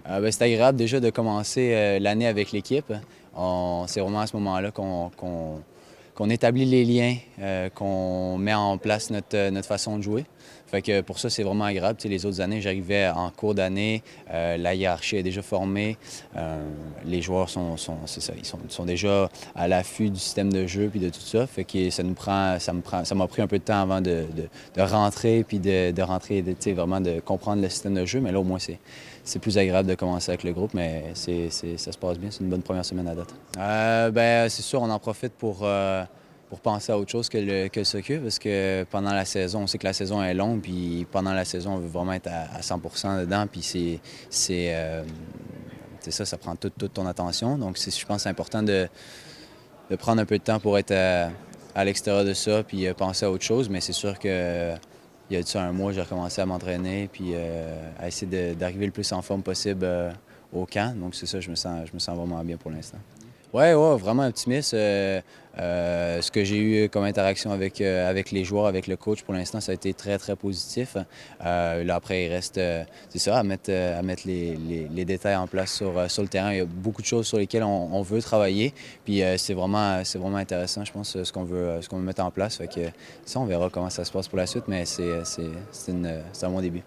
C'est agréable déjà de commencer l'année avec l'équipe. C'est vraiment à ce moment-là qu'on établit les liens, qu'on met en place notre façon de jouer. Fait que pour ça, c'est vraiment agréable. Tu sais, les autres années, j'arrivais en cours d'année, la hiérarchie est déjà formée, les joueurs c'est ça, ils sont déjà à l'affût du système de jeu puis de tout ça. Fait que ça m'a pris un peu de temps avant de rentrer puis de rentrer, tu sais, vraiment de comprendre le système de jeu. Mais là, au moins, c'est plus agréable de commencer avec le groupe, mais ça se passe bien. C'est une bonne première semaine à date. C'est sûr, on en profite pour penser à autre chose que le soccer, parce que pendant la saison, on sait que la saison est longue, puis pendant la saison, on veut vraiment être à 100% dedans, puis c'est ça, ça prend toute ton attention. Donc, je pense que c'est important de prendre un peu de temps pour être à l'extérieur de ça, puis penser à autre chose, mais c'est sûr que il y a de ça un mois, j'ai recommencé à m'entraîner, puis à essayer d'arriver le plus en forme possible au camp. Donc, c'est ça, je me sens vraiment bien pour l'instant. Ouais, ouais, vraiment optimiste. Ce que j'ai eu comme interaction avec les joueurs, avec le coach, pour l'instant, ça a été très, très positif. Là, après, il reste, c'est ça, à mettre les détails en place sur le terrain. Il y a beaucoup de choses sur lesquelles on veut travailler. Puis c'est vraiment intéressant, je pense, ce qu'on veut mettre en place. Fait que ça, on verra comment ça se passe pour la suite, mais c'est un bon début.